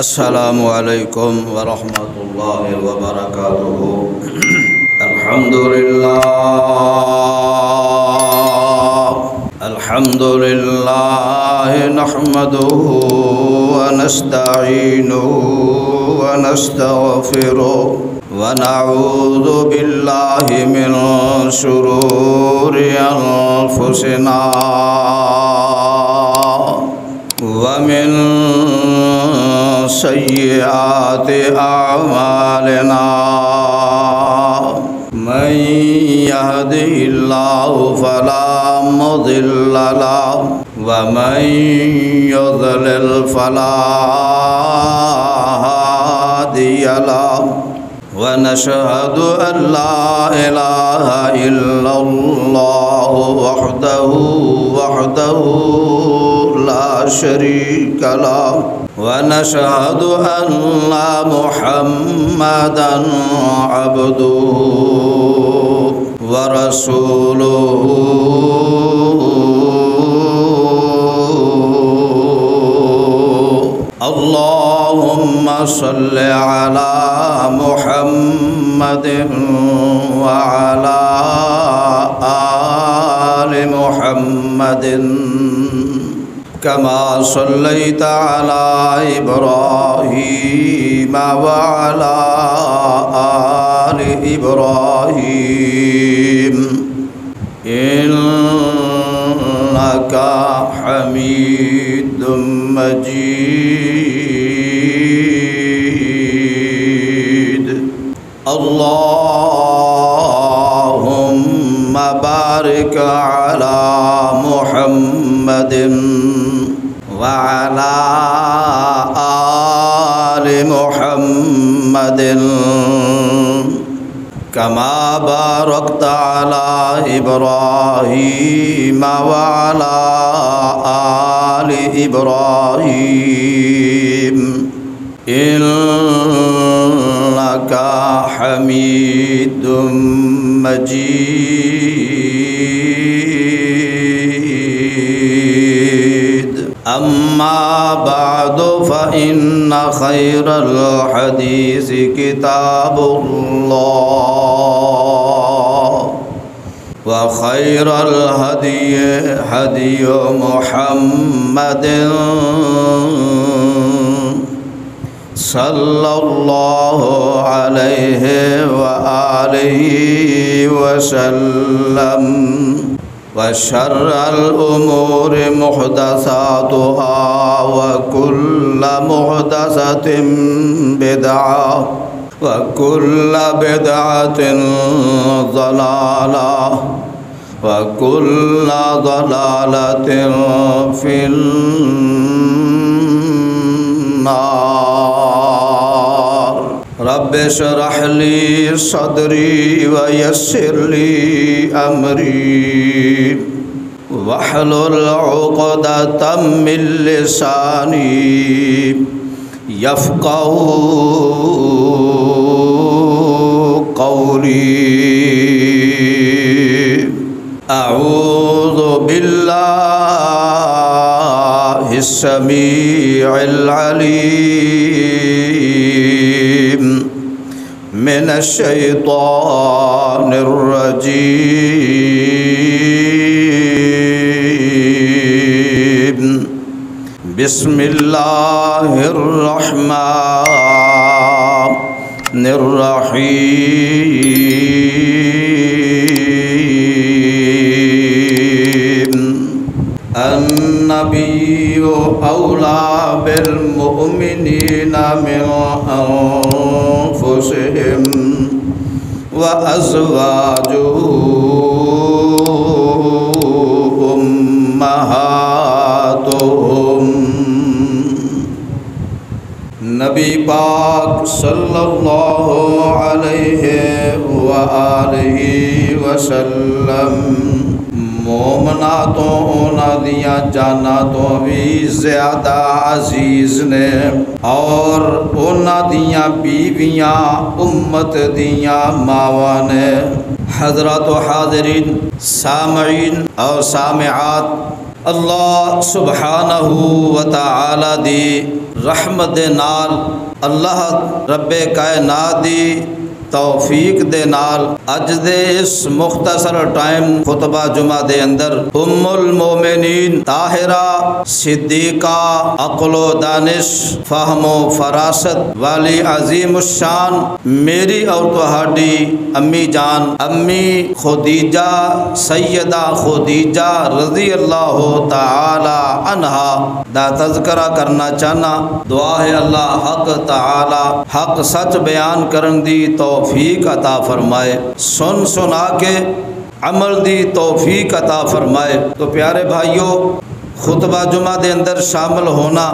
السلام علیکم ورحمۃ اللہ وبرکاتہ۔ الحمد للہ نحمده ونستعینه ونستغفره ونعوذ باللہ من شرور انفسنا ومن سیئات اعمالنا من يهده الله فلا مضل له ومن يضلل فلا هادي له ونشهد أن لا إله إلا الله وحده لا شريك له ونشهد أن محمدا عبده ورسوله اللهم صل على محمد وعلى آل محمد كما صليت على إبراهيم وعلى آل إبراهيم إنك حميد مجيد اللهم بارك على محمد وعلى آل محمد كما باركت على إبراهيم وعلى آل إبراهيم إنك حميد مجيد أما بعد فإن خير الحديث كتاب الله وخير الهدي هدي محمد صلى الله عليه وآله وسلم وشر الأمور محدثاتها وكل محدثة بدعة وكل بدعة ضلالة وكل ضلالة في النار رب اشرح لي صدري ويسر لي أمري واحلل عقدة من لساني يفقهوا قولي أعوذ بالله السميع العليم من الشيطان الرجيم بسم الله الرحمن الرحيم النبي أولى بالمؤمنين من أنفسهم وأزواجه أمهاتهم نبی پاک صلی اللہ علیہ وآلہ وسلم مومناتوں انہاں دیاں جاناتوں بھی زیادہ عزیز نے اور انہاں دیاں بیویاں امت دیاں ماواں نے۔ حضرات و حاضرین، سامعین اور سامعات، اللہ سبحانہ و تعالی دی رحمت دے نال، اللہ رب کائنات دی توفیق دے نال اج دے اس مختصر ٹائم خطبہ جمعہ دے اندر ام المومنین طاہرہ صدیقہ عقل و دانش فہم و فراست والی عظیم الشان میری اور تہاڈی امی جان امی خدیجہ سیدہ خدیجہ رضی اللہ تعالی عنہا دا تذکرہ کرنا چاہنا۔ دعا ہے اللہ حق تعالی حق سچ بیان کرن دی توفیق عطا فرمائے، سن سنا کے عمل دی توفیق عطا فرمائے۔ تو پیارے بھائیو، خطبہ جمعہ دے اندر شامل ہونا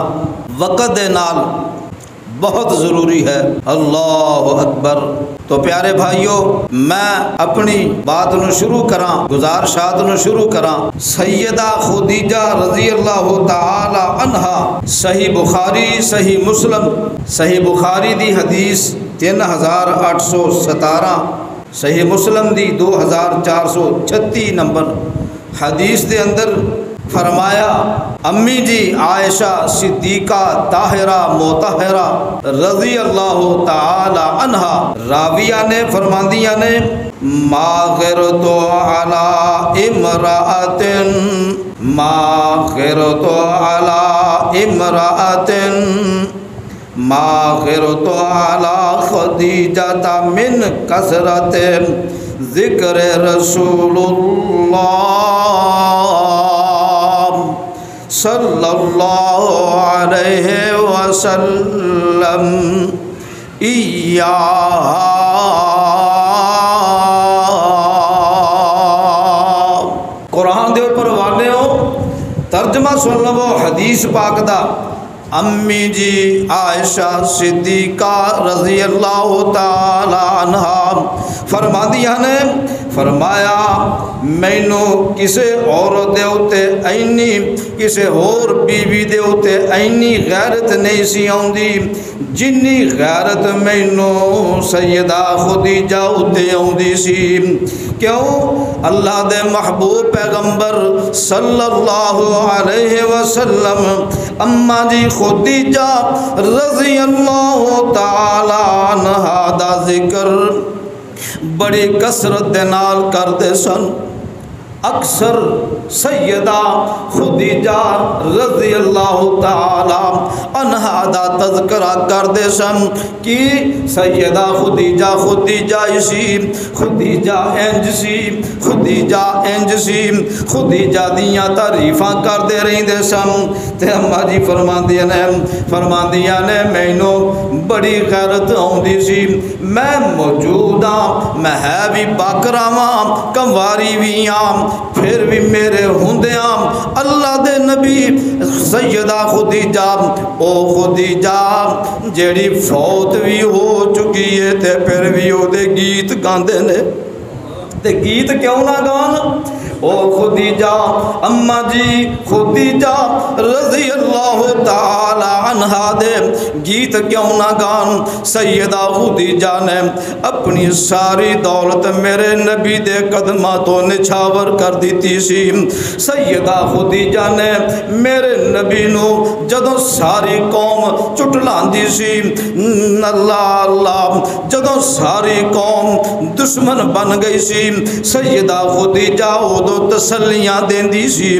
وقت دے نال بہت ضروری ہے۔ اللہ اکبر۔ تو پیارے بھائیو، میں اپنی بات نو شروع کراں، گزارشات نو شروع کراں۔ سیدہ خدیجہ رضی اللہ تعالی عنہا، صحیح بخاری صحیح مسلم، صحیح بخاری دی حدیث 3817، صحیح مسلم دی 2436 نمبر حدیث دے اندر فرمایا، امی جی عائشہ صدیقہ طاہرہ مطہرہ رضی اللہ تعالی عنہا راویہ نے فرماندیاں نے، ما غرت علی امرأۃ، ما غرت علی امرأۃ، ما غرت علی خدیجہ من کثرت ذکر رسول اللہ صلی اللہ علیہ وسلم ایہا۔ قرآن دے اوپر والے ہو، ترجمہ سن لو حدیث پاک دا۔ امی جی عائشہ صدیقہ رضی اللہ تعالی عنہا فرماندیاں نے فرمایا، مینوں کسے عورت دے اوتے اینی کسے اور بیوی دے اوتے اینی غیرت نہیں سی آوندی جنی غیرت مینوں سیدہ خدیجہ اوتے آوندی سی۔ کیوں؟ اللہ دے محبوب پیغمبر صلی اللہ علیہ وسلم اماں جی خدیجہ رضی اللہ تعالی عنہا دا ذکر بڑی کثرت دے نال کردے سن۔ اکثر سیدہ خدیجہ رضی اللہ تعالی عنہا دا تذکرہ کردے سن کہ سیدہ خدیجہ خدیجہ اسی، خدیجہ انج سی، خدیجہ انج سی، خدیجہ دیاں تعریفاں کردے رہندے سن۔ تے اماں جی فرماندیاں نے مینوں بڑی غیرت آوندی سی، میں موجود ہاں، میں ہے بھی باکرا واں، کنواری بھی ہاں، پھر بھی میرے ہوندیاں اللہ دے نبی سیدہ خدیجہ، او خدیجہ جیڑی فوت بھی ہو چکی ہے تے پھر بھی او دے گیت گاندے نے۔ تے گیت کیوں نہ گان؟ او خدیجہ اماں جی خدیجہ رضی اللہ تعالی عنہا دے گیت کیوں نہ گان؟ سیدہ خدیجہ نے اپنی ساری دولت میرے نبی دے قدماں تو نچھاور کر دیتی سی۔ سیدہ خدیجہ نے میرے نبی نو جدوں ساری قوم چٹلاندی سی، اللہ اللہ، جدوں ساری قوم دشمن بن گئی سی، سیدہ خدیجہ ادو تسلیاں دیندی سی،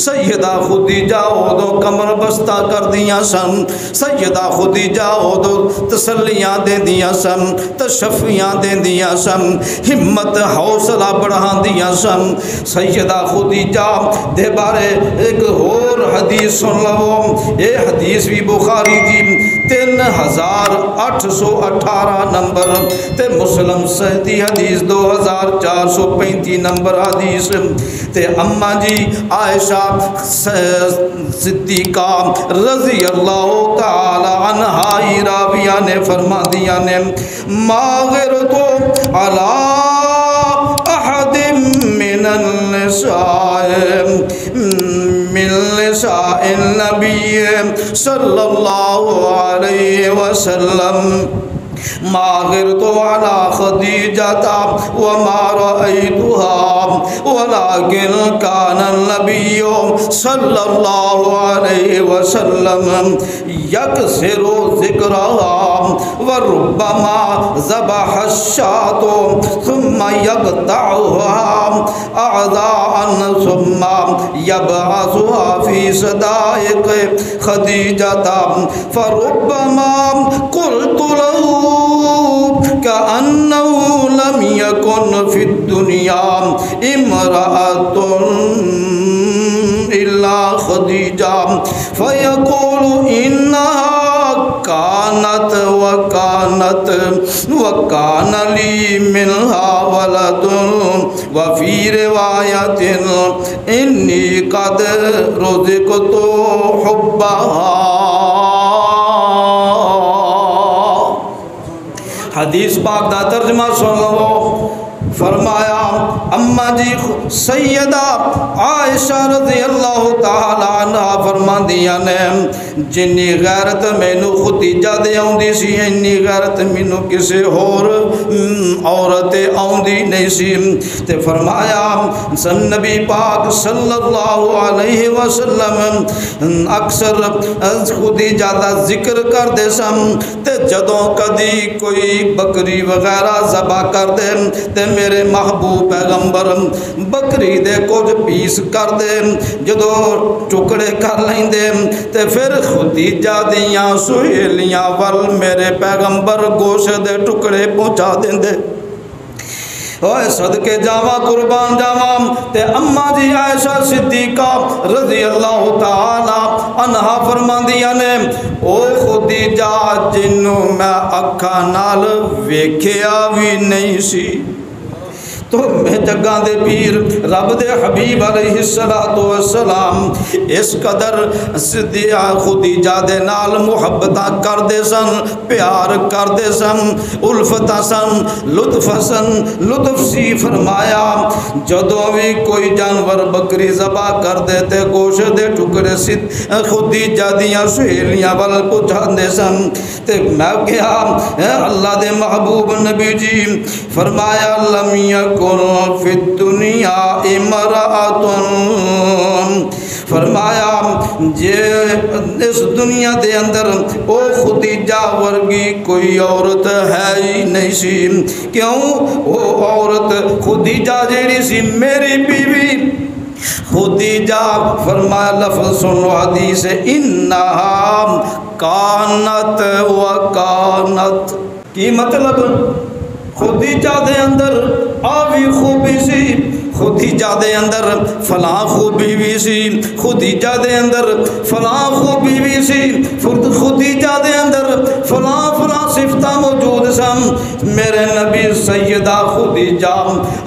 سیدہ خدیجہ ادو کمر بستہ کر دیاں سن، سیدہ خدیجہ ادو تسلیاں دیندیاں سن، تشفیاں دیندیاں سن، ہمت حوصلہ بڑھان دیاں سن۔ سیدہ خدیجہ دے بارے ایک اور حدیث سن لو، یہ حدیث بھی بخاری دی 3818 نمبر تے مسلم صحیح حدیث 2435 نمبر حدیث تے اماں جی عائشہ صدیقہ رضی اللہ تعالی عنہا راویہ نے فرما دیا نے، ما غرتو علی احد من النساء من نساء النبی صلی اللہ علیہ وسلم ما غرت على خديجة وما رأيتها ولكن كان النبي صلى الله عليه وسلم يكثر ذكرها وربما ذبح الشاة ثم يقطعها أعضاء ثم يبعثها في صدائق خديجة فربما قلت له كأنه لم يكن في الدنيا امرأة إلا خديجة فيقول إنها كانت وكان لي منها ولد وفي رواية إني قد رزقت حبها. حدیث پاک دا ترجمہ سن لو. فرمایا اما جی سیدہ عائشہ رضی اللہ تعالی عنہ فرماندیاں نے جنی غیرت مینو خدیجہ دے آوندی سی انی غیرت مینو کسے ہور عورت آوندی نہیں سی. تے فرمایا سن نبی پاک صلی اللہ علیہ وسلم اکثر خدیجہ دا ذکر کر دے سن تے جدوں کدی کوئی بکری وغیرہ ذبح کر دے تے میرے محبوب پیغمبر بکری دے کچھ پیس کر دے جدو ٹکڑے کر لیں دے تے پھر خدیجہ دیاں سہیلیاں ول میرے پیغمبر گوشت دے ٹکڑے پہنچا دیں دے. اوے صدقے جاواں قربان جاواں. تے اماں جی عائشہ صدیقہ رضی اللہ تعالی عنہا فرماندیاں نے او خدیجہ جنوں میں اکھاں نال ویکھیا وی نہیں سی تو میں جگاں دے پیر رب دے حبیب علیہ السلام اس قدر صدیقہ خدیجہ دے نال محبتاں کر دے سن پیار کر دے سن الفتاں سن لطف سی. فرمایا جدوں بھی کوئی جانور بکری ذبح کر دے تے گوشت دے ٹکڑے خدیجہ دیاں سہیلیاں ول پہنچا دے سن. تے میں کہا اللہ دے محبوب نبی جی فرمایا لم یکن فی الدنیا امرأۃ فرمایا جے اس دنیا دے اندر او خدیجہ ورگی کوئی عورت ہے ہی نہیں سی. کیوں وہ عورت خدیجہ جیڑی سی میری بیوی خدیجہ فرمایا لفظ سنو حدیث انہا کانت وکانت کی مطلب خدیجہ دے اندر آوی خوبی سی خدیجہ دے اندر فلاں خوبی بھی سی خدیجہ دے اندر فلاں خوبی بھی سی خدیجہ دے اندر فلاں صفتہ موجود سن. میرے نبی سیدہ خدیجہ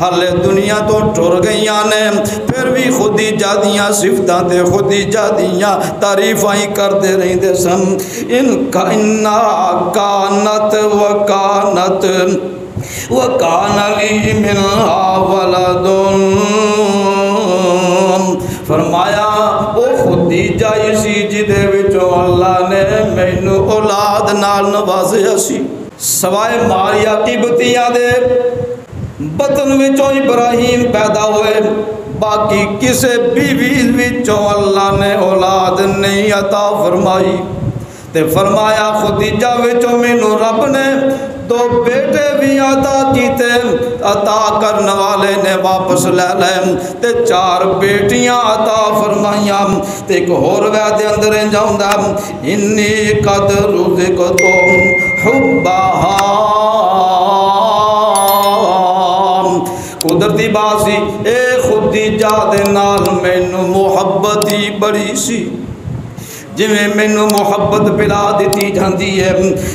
ہلے دنیا تو ٹر گئیاں نے پھر بھی خدیجہ دیاں صفتاں تے خدیجہ دیاں تعریفاں ہی کرتے رہندے سن. انہا کانت وکانت وَكَانَ لِي مِنْهَا وَلَدٌ فرمایا او خدیجہ اسی جدے وچوں اللہ نے مینوں اولاد نال نوازیا سی. سوائے ماریا قبطیہ دے بطن وچوں ابراہیم پیدا ہوئے باقی کسے بیوی وچوں اللہ نے اولاد نہیں عطا فرمائی. تے فرمایا خدیجہ وچوں مینوں رب نے دو بیٹے بھی عطا کیتے عطا کرنے والے نے واپس لے لیں تے 4 بیٹیاں عطا فرمائیاں. تے ایک اور وعدے اندر جاؤندا انی قد رزقت حبها قدرتی بات سی اے خدیجہ دے نال مینوں محبت ہی بڑی سی جویں مینوں محبت پلا دیتی جاندی ہے.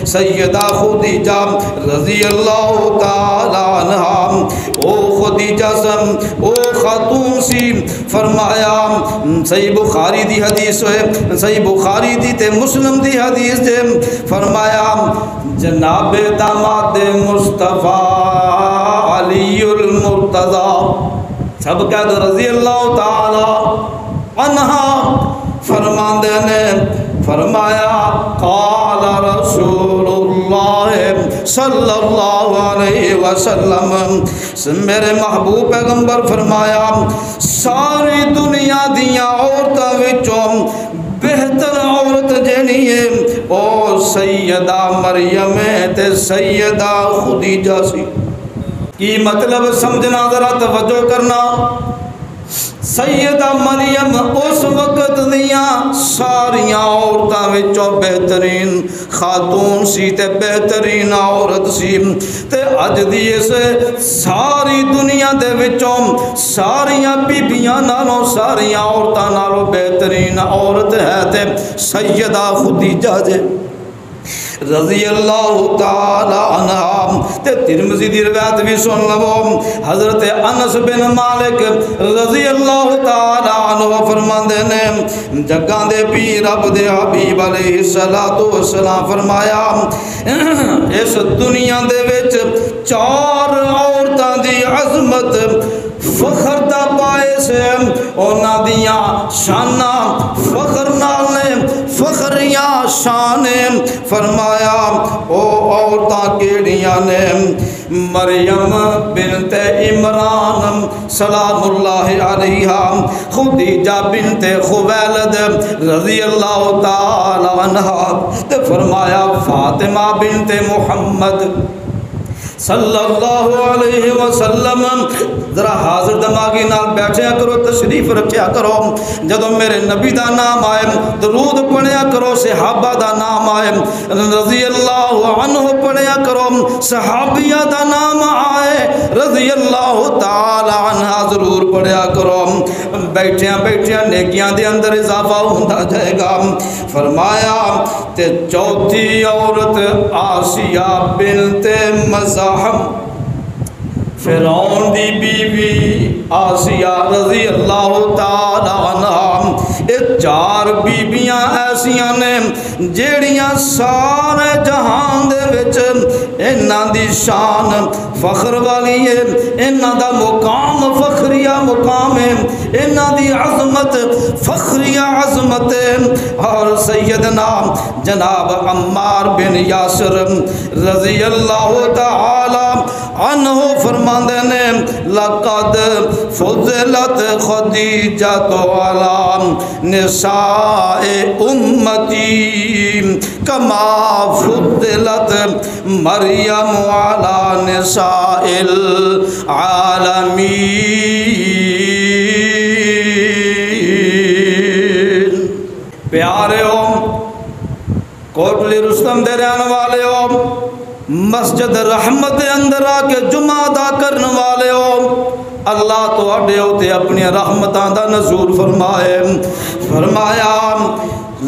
سیدہ خدیجہ رضی اللہ تعالی عنہا او خدیجہ سن او خاتون سی. فرمایا صحیح بخاری دی حدیث ہے صحیح بخاری دی تے مسلم دی حدیث ہے. فرمایا جناب داماد مصطفیٰ علی المرتضی سب کہہ دو رضی اللہ تعالی عنہا فرماندے نے فرمایا قال رسول اللہ صلی اللہ علیہ وسلم میرے محبوب پیغمبر فرمایا ساری دنیا دیاں عورتاں وچوں بہتر عورت جہنی ہے او سیدہ مریم تے سیدہ خدیجہ سی۔ کی مطلب سمجھنا ذرا توجہ کرنا، سیدہ مریم اس وقت دیاں ساریاں عورتاں وچوں بہترین خاتون سی تے بہترین عورت سی، تے اج دی اس ساری دنیا دے وچوں ساریاں بیبیاں نالوں ساریاں عورتاں نالوں بہترین عورت ہے تے سیدہ خدیجہ جے رضی اللہ تعالی عنہ۔ تے ترمذی دی روایت بھی سن لو، حضرت انس بن مالک رضی اللہ تعالی عنہ فرماندے نے جگاں دے پیر رب دے حبیب علیہ الصلوۃ والسلام فرمایا اس دنیا دے وچ چار عورتاں دی عظمت فخر دا باعث ہے، انہاں دیاں شاناں فخر نال نے، فخر یا شان فرمایا او عورتاں کیڑیاں نے؟ مریم بنت عمران سلام اللہ علیہا، خدیجہ بنت خویلد رضی اللہ تعالی عنہ، تے فرمایا فاطمہ بنت محمد صلی اللہ علیہ وسلم۔ ذرا حاضر دماغی نال بیٹھیا کرو، تشریف رکھیا کرو، جدو میرے نبی دا نام آئے درود پڑھیا کرو، صحابہ دا نام آئے رضی اللہ عنہ پڑھیا کرو، صحابیہ دا نام آئے رضی اللہ تعالی عنہ ضرور پڑھیا کرو، بیٹھیاں بیٹھیاں نیکیاں دے اندر اضافہ ہوتا جائے گا۔ فرمایا تے چوتھی عورت آسیہ بنت مزاحم، فرعون دی بیوی آسیہ رضی اللہ تعالی عنہ، یہ چار بیبیاں ایسیاں نے جیڑیاں سارے جہان دے وچ انہاں دی شان فخر والی ہے، انہاں دا مقام فخریہ مقام ہے، انہاں دی عظمت فخریہ عظمت ہے۔ اور سیدنا جناب عمار بن یاسر رضی اللہ تعالی عنہ فرماندے نے لقد فضلت خدیجۃ علی نساء امتی کما فضلت مریم علی نساء العالمین۔ پیارے ہو، کوٹلی رستم دے رہنے والے ہو، مسجد رحمت اندر آ کے جمعہ ادا کرنے والے ہو، اللہ تو اڈے ہوتے اپنی رحمتاں دا نزول فرمائے۔ فرمایا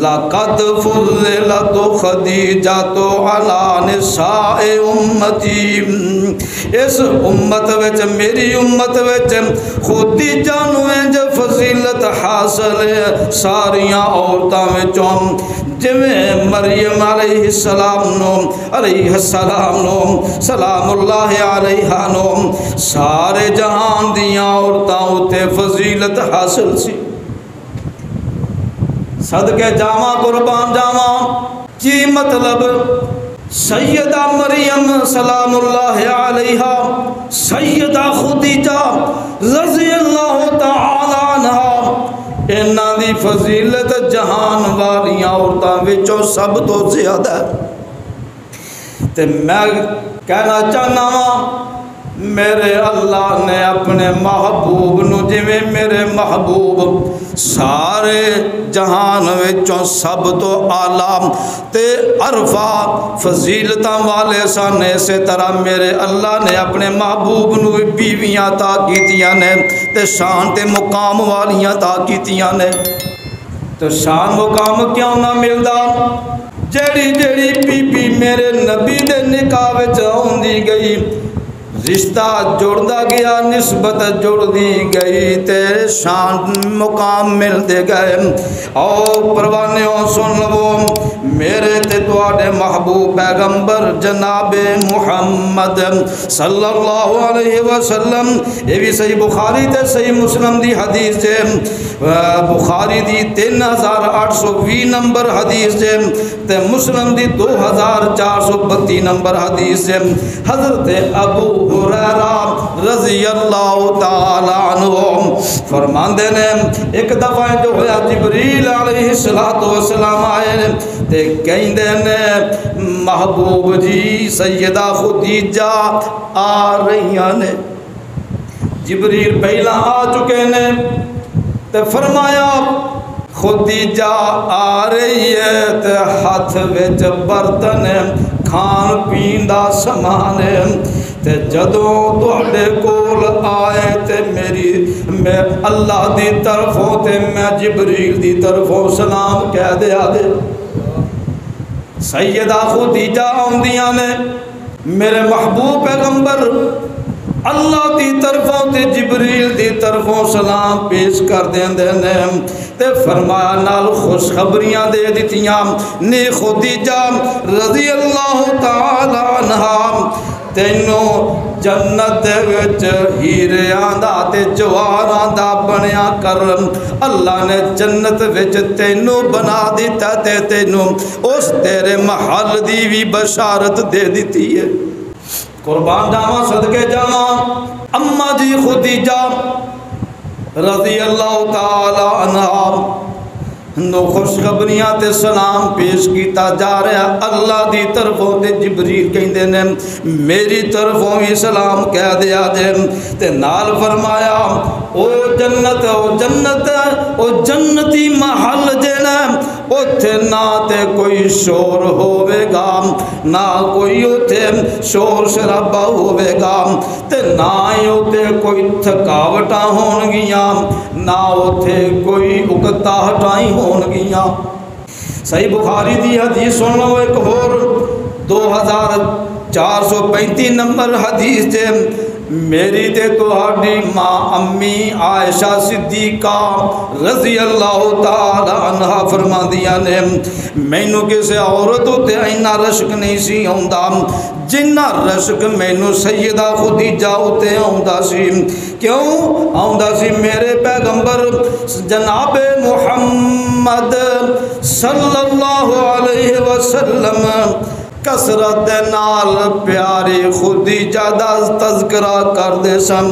لقد فضلت خدیجۃ علی نساء امتی، اس امت وچ میری امت وچ خدیجہ نو انج فضیلت حاصل ہے ساریاں عورتاں وچوں، جویں مریم علیہ السلام نو سلام اللہ علیہا نو سارے جہان دیاں عورتاں اتے فضیلت حاصل سی۔ صدقے جاواں قربان جاواں، کی مطلب سیدہ مریم سلام اللہ علیہا، سیدہ خدیجہ رضی اللہ تعالی عنہا، انہاں دی فضیلت جہان والیاں عورتاں وچوں سب تو زیادہ ہے۔ تے میں کہنا چاہنا ہاں میرے اللہ نے اپنے محبوب نو جویں میرے محبوب سارے جہان وچوں سب تو اعلیٰ تے عرفہ فضیلتاں والے سن، اسی طرح میرے اللہ نے اپنے محبوب نو بیویاں عطا کیتیاں نے تے شان تے مقام والیاں عطا کیتیاں نے۔ تو شان مقام کیوں نہ ملدا؟ جیڑی جیڑی بی بی میرے نبی دے نکاح وچ آوندی گئی، رشتہ جڑدا گیا، نسبت جڑدی گئی تے شان مقام ملتے گئے۔ او پروانیوں سن لو، میرے تے تواڈے محبوب پیغمبر جناب محمد صلی اللہ علیہ وسلم، یہ بھی صحیح بخاری تے صحیح مسلم دی حدیث ہے، بخاری دی 3820 نمبر حدیث ہے، تے مسلم دی 2432 نمبر حدیث سے حضرت ابو ہریرہ رضی اللہ تعالی عنہ فرماندے نے ایک دفعہ جو ہویا جبریل علیہ السلام آئے تے کہندے نے محبوب جی سیدہ خدیجہ آ رہیاں نے. جبریل پہلا آ چکے نے تے فرمایا خدیجہ آ رہی ہے تے ہاتھ وچ برتن کھان پین دا سامان تے جدوں تواڈے کول آئے تے میں اللہ دی طرفوں تے میں جبریل دی طرفوں سلام کہہ دیا دے. سیدہ خدیجہ آندیاں نے میرے محبوب پیغمبر اللہ دی طرفوں تے جبریل دی طرفوں سلام پیش کر دیندے نے تے فرمایا نال خوشخبریاں دے دتیاں نے خدیجہ رضی اللہ تعالی عنہا تینوں جنت دے وچ ہیریاں دا تے جواہراں دا بنیا کر اللہ نے جنت وچ تینوں بنا دیتا تے تینوں اس تیرے محل دی بھی بشارت دے دیتی ہے. قربان جاواں صدقے جاواں اماں جی خدیجہ رضی اللہ تعالی عنہا نو خوشخبریاں تے سلام پیش کیتا جا رہا. اللہ دی طرفوں تے جبریل کہندے نے میری طرفوں بھی سلام کہہ دیا جے تے نال فرمایا او جنت او جنتی محل جے نا اوتھے نہ تے کوئی شور ہوے گا نہ کوئی اوتھے شور شرابہ ہوے گا تے نہ اوتھے کوئی تھکاوٹاں ہون گیاں نہ اوتھے کوئی اکتاہٹاں ہون گیاں. صحیح بخاری دی حدیث سن لو ایک اور 2435 نمبر حدیث جے میری تے تہاڈی ماں امی عائشہ صدیقہ رضی اللہ تعالی عنہا فرماندیاں نے مینوں کسے عورت تے اینا رشک نہیں سی آوندا جنہ رشک مینوں سیدہ خدیجہ تے آوندا سی. کیوں آوندا سی؟ میرے پیغمبر جناب محمد صلی اللہ علیہ وسلم کسرت نال پیاری خدیجہ دا تذکرہ کر دے سن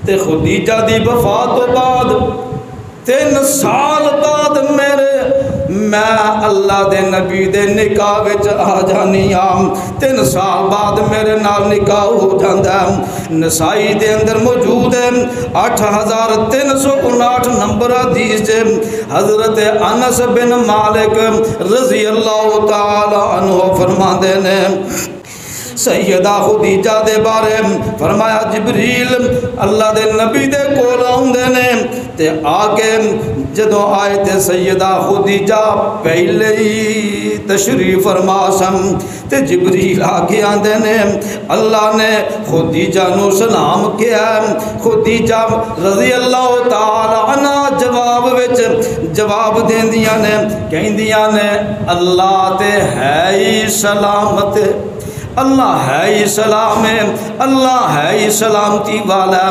تے خدیجہ دی وفات تو بعد 3 سال بعد میں اللہ دے نبی دے نکاح وچ آ جانی ہاں. 3 سال بعد میرے نال نکاح ہو جاندا ہے. نسائی دے اندر موجود ہے 8359 نمبر حدیث حضرت انس بن مالک رضی اللہ تعالی عنہ فرماندے نے سیدہ خدیجہ دے بارے فرمایا جبریل اللہ دے نبی دے کول آوندے نے تے آکے جدوں آئے تے سیدہ خدیجہ پہلے ہی تشریف فرما سن تے جبریل آکے آندے نے اللہ نے خدیجہ نو سلام کیا. خدیجہ رضی اللہ تعالی عنہ جواب دیندیاں نے کہندیاں نے اللہ تے ہے ہی سلامت اللہ ہے ہی سلام ہے اللہ ہے ہی سلامتی والا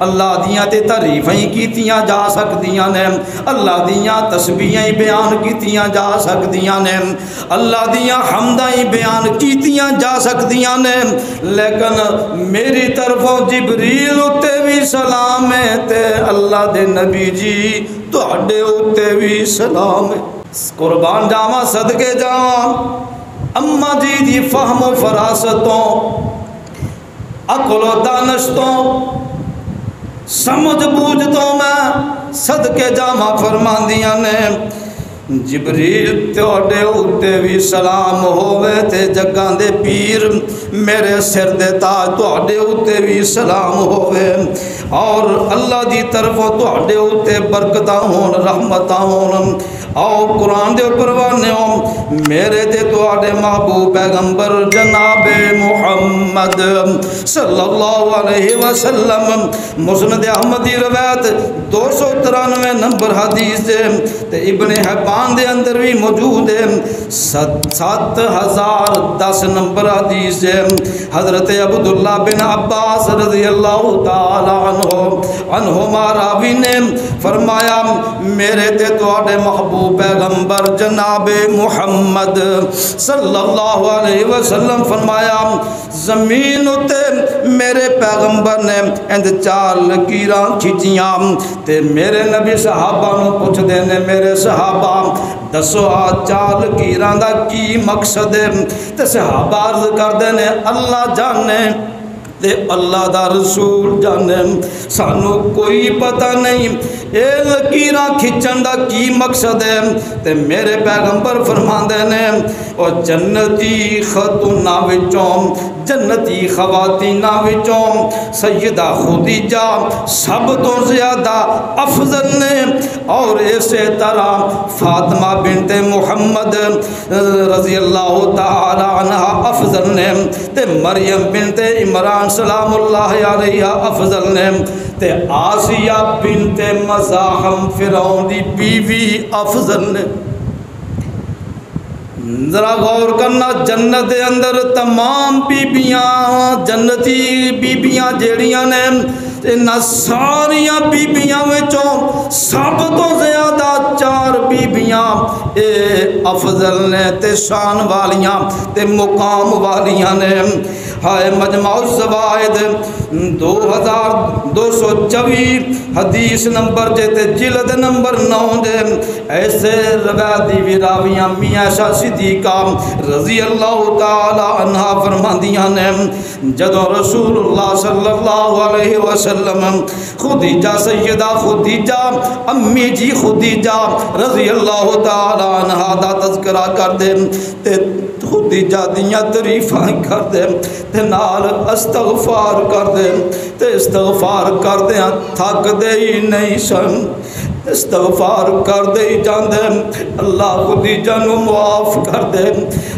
اللہ دیاں تے تعریفیں کیتیاں جا سکدیاں نے اللہ دیاں تسبیحیں بیان کیتیاں جا سکدیاں نے اللہ دیاں حمدیں بیان کیتیاں جا سکدیاں نے لیکن میری طرفوں جبریل اتے بھی سلام ہے تے اللہ دے نبی جی تواڈے اتے بھی سلام ہے. قربان جاواں صدقے جاواں اماں جی دی فہم و فراستوں عقل و دانشتوں سمجھ بوجھتوں میں صدقے جاواں فرماندیاں نے جبریل تواڈے اُتے بھی سلام ہووے تے جگاں دے پیر میرے سر دے تاج تواڈے اُتے بھی سلام ہووے اور اللہ دی طرفوں تواڈے اُتے برکتاں ہون رحمتاں ہون. آؤ قرآن دے پروانے ہو میرے تے تواڈے محبوب پیغمبر جناب محمد صلی اللہ علیہ وسلم مسند احمد دی روایت 293 نمبر حدیث تے ابن حبان قرآن دے اندر بھی موجود ہے 7010 نمبر حدیث ہے حضرت عبداللہ بن عباس رضی اللہ تعالی عنہما راوی نے فرمایا میرے تے تواڈے محبوب پیغمبر جناب محمد صلی اللہ علیہ وسلم فرمایا زمین اتے میرے پیغمبر نے اند 4 لکیراں کھچیاں تے میرے نبی صحابہ نو پوچھ دے نے میرے صحابہ دسو آ 4 لکیراں دا کی مقصد ہے تے صحابہ عرض کر دے نے اللہ جانے تے اللہ دا رسول جانے سانو کوئی پتہ نہیں اے لکیراں کھچن دا کی مقصد ہے تے میرے پیغمبر فرماندے نے او جنتی خاتوناں وچوں جنتی خواتیناں وچوں سیدہ خدیجہ سب تو زیادہ افضل نے اور اسی طرح فاطمہ بنت محمد رضی اللہ تعالی عنہ افضل نے تے مریم بنت عمران سلام اللہ علیہ افضل نے تے آسیہ بنت مزاحم فرعون دی بیوی افضل نے ذرا غور کرنا جنت دے اندر تمام بیبیاں جنتی بیبیاں جیڑیاں نے ان ساریاں بیبیاں وچوں سب تو زیادہ 4 بیبیاں اے افضل نے تے شان والیاں تے مقام والیاں نے ہائے مجمع الزوائد 2224 حدیث نمبر جیتے جلد نمبر 9 دے ایسے روایتی بھی راویاں میاں عائشہ صدیقہ رضی اللہ تعالی عنہ فرماندیاں نے جدو رسول اللہ صلی اللہ علیہ وسلم خدیجہ سیدہ خدیجہ امی جی خدیجہ رضی اللہ تعالی عنہ دا تذکرہ کر دے تے خدیجہ دیاں تعریفاں کر دے تے نال استغفار کر دے تے استغفار کر دے تھک دے ہی نہیں سن استغفار کر دے جاندے اللہ خدیجہ نو معاف کر دے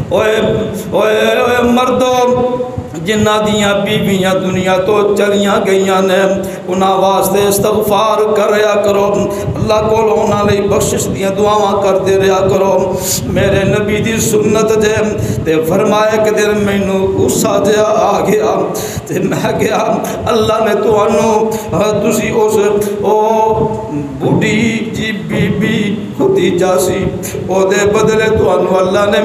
اوے مردو جنہ دیاں بیویاں دنیا تو چلیاں گئیاں نے انہاں واسطے استغفار کریا کرو اللہ کو انہاں لئی بخشش دیاں دعاواں کرتے رہیا کرو میرے نبی دی سنت جے تے فرمائے کہ دل مینوں غصہ جا آ گیا تے میں گیا اللہ نے تانوں تسی اس او بوڑھی جی بی بی خدیجہ سی او دے بدلے تانوں اللہ نے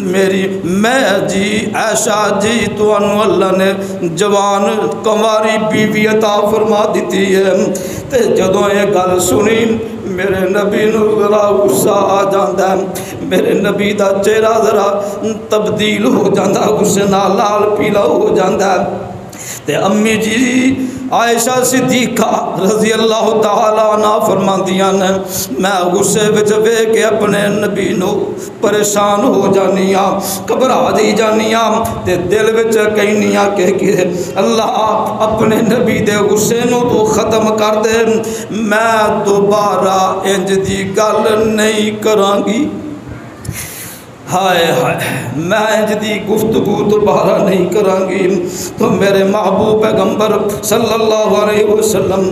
میری میں جی عائشہ جی تو انو اللہ نے جوان کماری بیوی عطا فرما دیتی ہے تے جدوں یہ گل سنی میرے نبی نو ذرا غصہ آ جاندا ہے میرے نبی دا چہرہ ذرا تبدیل ہو جاندا غصے نال لال پیلا ہو جاندا ہے تے امی جی عائشہ صدیقہ رضی اللہ تعالی عنہ فرماندیاں نے میں غصے وچ ویکھ کے اپنے نبی نو پریشان ہو جانیاں گھبرا دی جانیاں تے دل وچ کہنیاں کہ اللہ اپنے نبی دے غصے نو تو ختم کر دے میں دوبارہ انج دی گل نہیں کراں گی ہائے ہائے میں انج دی گفتگو دوبارہ نہیں کراں گی تو میرے محبوب پیغمبر صلی اللہ علیہ وسلم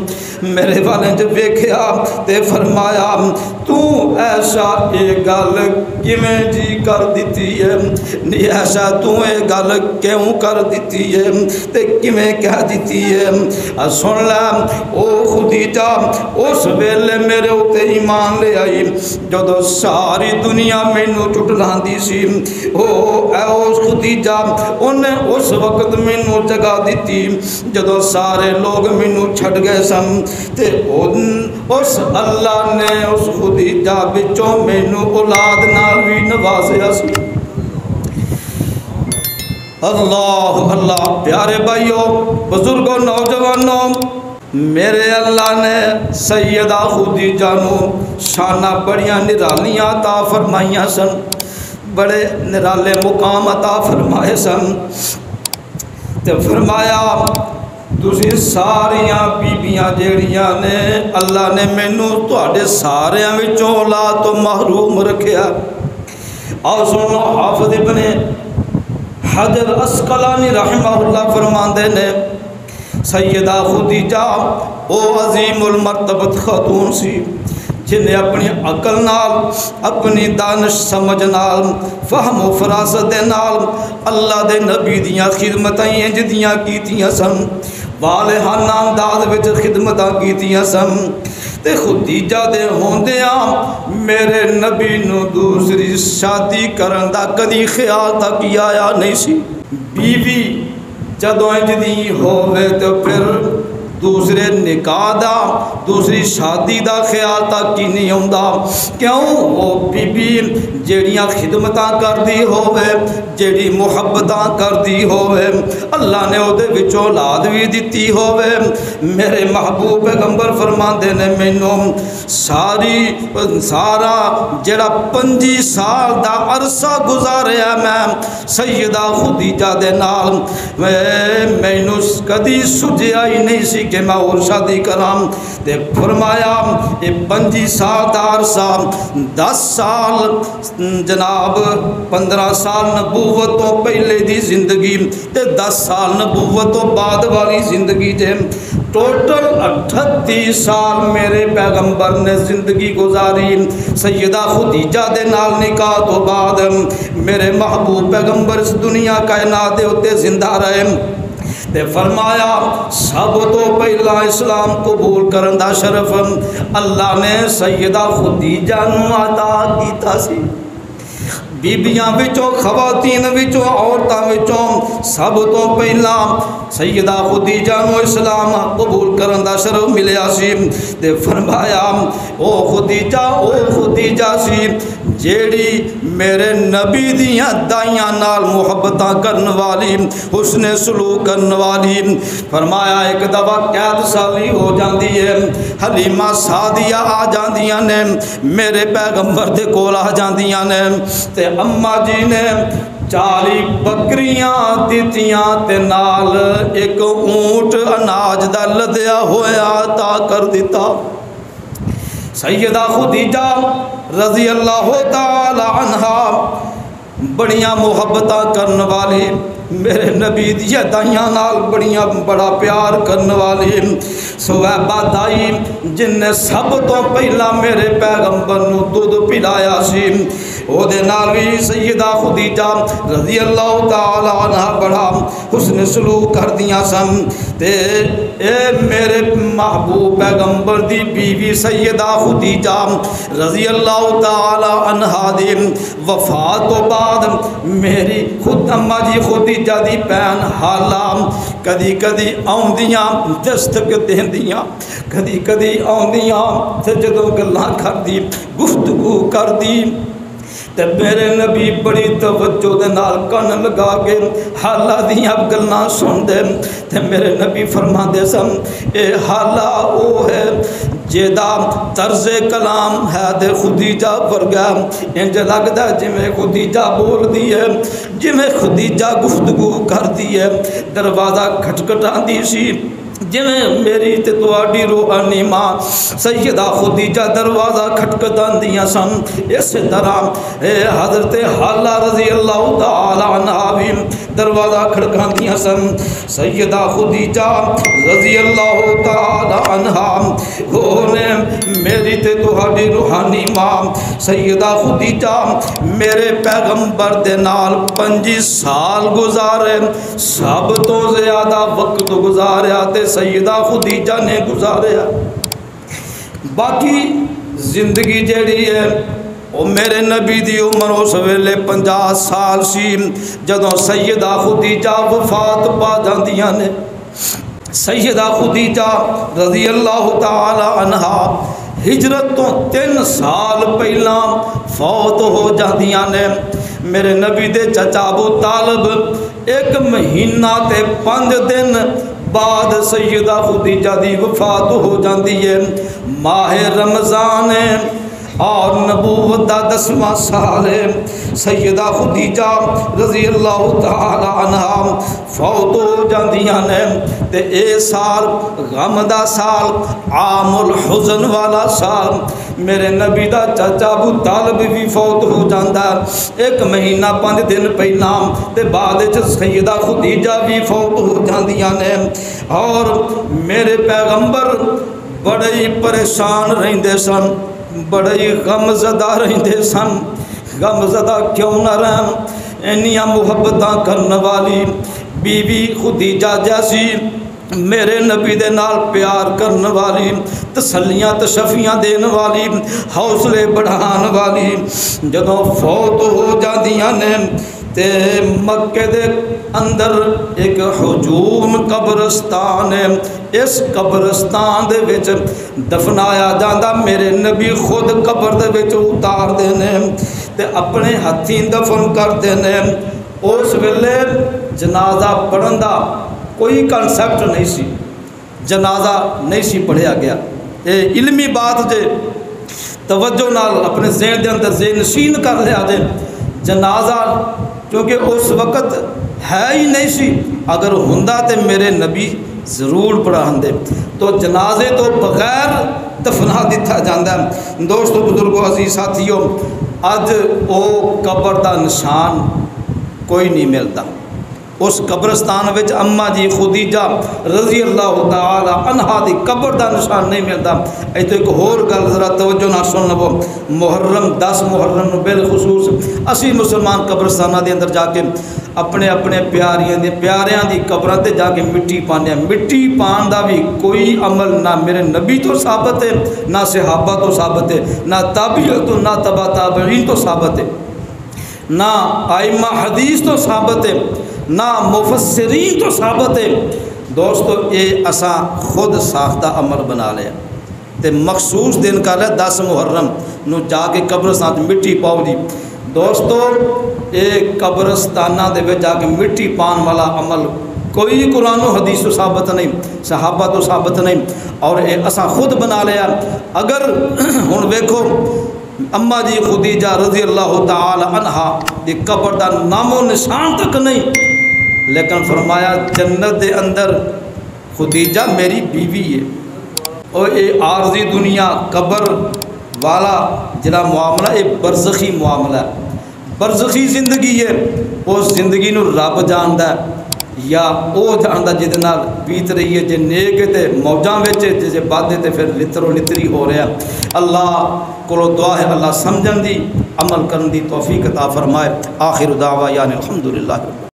میرے والے جب ویکھیا تے فرمایا تو ایسا ایک گل کیویں جی کر دیتی ہے نہیں ایسا تو ایک گل کیوں کر دیتی ہے تے کیویں کہہ دیتی ہے سن لے او خدیجہ اس ویلے میرے اوتے ایمان لے آئی جدوں ساری دنیا مینوں ٹٹلاں دی سی او اس خدیجہ انہیں اس وقت مینوں جگہ دیتی جدوں سارے لوگ مینوں چھڈ گئے سن تے اس اللہ نے اس خدیجہ بچوں مینوں اولاد نال بھی نوازیا سی اللہ اللہ پیارے بھائیو بزرگوں نوجوانوں میرے اللہ نے سیدہ خدیجہ نو شانہ بڑیاں نرالیاں عطا فرمائیاں سن بڑے نرالے مقام عطا فرمائے سن تے فرمایا تسی ساریاں بیبیاں جیڑیاں نے اللہ نے مینوں تواڈے ساریاں وچوں اولاد تو محروم رکھیا اور سنو حافظ ابن حجر اسقلانی رحمہ اللہ فرماندے نے سیدہ خدیجہ او عظیم المرتبت خاتون سی جنہیں اپنی عقل نال اپنی دانش سمجھ نال فہم و فراست دے نال اللہ دے نبی دیاں خدمتاں انج دیاں کیتیاں سن، والہانہ انداز وچ خدمتاں کیتیاں سن، تے خدیجہ دے ہوندیاں میرے نبی نو دوسری شادی کرن دا کدی خیال تک آیا نہیں سی۔ بیوی جدوں انج دی ہووے تو پھر دوسرے نکاح دا دوسری شادی دا خیال تک کی نہیں ہوندا، کیوں؟ وہ بی بی جیڑیاں خدمتاں کردی ہووے، جیڑی محبتاں کردی ہووے، اللہ نے او دے وچ اولاد بھی دتی ہووے۔ میرے محبوب پیغمبر فرماندے نے مینوں سارا جڑا 25 سال دا عرصہ گزاریا میں سیدہ خدیجہ دے نال، مینوں کدی سجیا ہی نہیں سی کہ میں اور شادی کرام۔ تے فرمایا یہ 25 سال دا عرصہ، 10 سال جناب 15 سال نبوت تو پہلے دی زندگی تے 10 سال نبوت تو بعد والی زندگی جے، ٹوٹل 38 سال میرے پیغمبر نے زندگی گزاری سیدہ خدیجہ دے نال نکاح تو بعد۔ میرے محبوب پیغمبر اس دنیا کائنات دے اوتے زندہ رہے تے فرمایا سب تو پہلا اسلام قبول کرن دا شرف اللہ نے سیدہ خدیجہ نو عطا کیتا سی۔ بیبیاں وچوں خواتین وچوں عورتاں وچوں سب تو پہلا سیدہ خدیجہ نو اسلام قبول کرن دا شرف ملیا سی تے فرمایا او خدیجہ سی جیڑی میرے نبی دیاں دائیاں نال محبتاں کرن والی، حسن سلوک کرن والی۔ فرمایا ایک دفعہ قید سالی ہو جاندی ہے، حلیمہ سعدیہ آ جاندیاں نے میرے پیغمبر دے کول آ جاندیاں نے تے اماں جی نے 40 بکریاں دیتیاں تے نال ایک اونٹ اناج دا لدیا ہویا عطا کر دیتا۔ سیدہ خدیجہ رضی اللہ تعالی عنہا بڑیاں محبتاں کرن والی، میرے نبی دی دائیاں نال بڑا پیار کرن والی صحابہ دائی جن نے سب تو پہلا میرے پیغمبر نو دودھ پلایا سی، او دے نال بھی سیدہ خدیجہ رضی اللہ تعالی عنہ بڑا حسن سلوک کر دیاں سن تے اے میرے محبوب پیغمبر دی بیوی سیدہ خدیجہ رضی اللہ تعالی عنہ دی وفات تو بعد میری خود اماں جی خدیجہ دی بہن حالہ کدی کدی آؤندیاں دستک دیندیاں، کدی کدی آؤندیاں تے جدوں گلاں کردی گفتگو کردی تے میرے نبی بڑی توجہ دے نال کن لگا کے حالہ دیاں گلاں سن دے تے میرے نبی فرما دے سن اے حالہ او ہے جیدہ طرز کلام ہے دے خدیجہ ورگا، انج لگدا جویں خدیجہ بول دی ہے، جویں خدیجہ گفتگو کر دی ہے، دروازہ کھٹکھٹاندی سی جویں میری تے تواڈی روحانی ماں سیدہ خدیجہ دروازہ کھٹکھٹاندیاں سن، اس طرح حضرت حالہ رضی اللہ تعالی عنہا بھی دروازہ کھٹکھاندیاں سن۔ سیدہ خدیجہ رضی اللہ تعالی عنہا نے میری تے تواڈی روحانی ماں سیدہ خدیجہ میرے پیغمبر دے نال 25 سال گزارے، سب تو زیادہ وقت گزاریا تے سیدہ خدیجہ نے گزاریا۔ باقی زندگی جیڑی ہے او میرے نبی دی عمر اس ویلے 50 سال سی جدوں سیدہ خدیجہ وفات پا جاندیاں نے۔ سیدہ خدیجہ رضی اللہ تعالی عنہا ہجرت تو 3 سال پہلا فوت ہو جاندیاں نے۔ میرے نبی دے چچا ابو طالب 1 مہینہ تے 5 دن بعد سیدہ خدیجہ دی وفات ہو جاندی ہے۔ ماہ رمضان ہے اور نبوت دا 10واں سال ہے، سیدہ خدیجہ رضی اللہ تعالی عنہا فوت ہو جاندیاں نے تے اے سال غم دا سال، عام الحزن والا سال۔ میرے نبی دا چچا ابو طالب بھی فوت ہو جاندا 1 مہینہ 5 دن پہلا تے بعد وچ سیدہ خدیجہ بھی فوت ہو جاندیاں نے، اور میرے پیغمبر بڑے ہی پریشان رہندے سن۔ بڑے ہی غم زدہ رہندے سن. غم زدہ کیوں نہ رہن, اینیاں محبتاں کرن والی بیوی خدیجہ جیسی میرے نبی دے نال پیار کرن والی, تسلیاں تشفیاں دین والی, حوصلے بڑھان والی جدوں فوت ہو جاندیاں نے تے مکے دے اندر ایک ہجوم قبرستان ہے. اس قبرستان دے وچ دفنایا جاندا, میرے نبی خود قبر دے وچ اتار دینے تے اپنے ہتھیں دفن کر دینے. اس ویلے جنازہ پڑھن دا کوئی کنسیپٹ نہیں سی, جنازہ نہیں سی پڑھیا گیا. یہ علمی بات جے توجہ نال اپنے ذہن دے اندر ذہن نشین کر لیا جے. جنازہ کیونکہ اس وقت ہے ہی نہیں سی, اگر ہوندا تے میرے نبی ضرور پڑھاندے. تو جنازے تو بغیر دفنا دیتا جاندا ہے. دوستو بزرگو عزیز ساتھیو, اج او قبر دا نشان کوئی نہیں ملتا. اس قبرستان وچ اماں جی خدیجہ رضی اللہ تعالی عنہا دی قبر دا نشان نہیں ملتا. اے تو ایک ہور گل ذرا توجہ نال سن لو. محرم 10 محرم نو بالخصوص اسی مسلمان قبرستاناں دے اندر جا کے اپنے اپنے پیاریاں دی قبراں تے جا کے مٹی پانے. مٹی پان دا بھی کوئی عمل نہ میرے نبی تو ثابت ہے, نہ صحابہ تو ثابت ہے, نہ تابعین تو نہ تبع تابعین تو ثابت ہے, نہ ائمہ حدیث تو ثابت ہے, نہ مفسرین تو ثابت ہے. دوستو یہ اساں خود ساختہ عمل بنا لیا تے مخصوص دن کر لیا 10 محرم نو جا کے قبرستان مٹی پاؤ دی. دوستو یہ قبرستانہ دے وچ جا کے مٹی پان والا عمل کوئی قرآن و حدیث تو ثابت نہیں, صحابہ تو ثابت نہیں, اور یہ اساں خود بنا لیا. اگر ہن ویکھو اماں جی خدیجہ رضی اللہ تعالی عنہا دی قبر دا نام و نشان تک نہیں, لیکن فرمایا جنت دے اندر خدیجہ میری بیوی ہے. اور یہ عارضی دنیا قبر والا جڑا معاملہ یہ برزخی معاملہ ہے, برزخی زندگی ہے. اس زندگی نو رب جاندا ہے یا او جاندا جہدے نال بیت رہی ہے. جے نیک ہے تے موجاں وچ, جے بد ہے تے پھر لترو لتری ہو رہا. اللہ کو دعا ہے اللہ سمجھن دی عمل کرن دی توفیق عطا فرمائے. آخر دعوا یعنی الحمدللہ.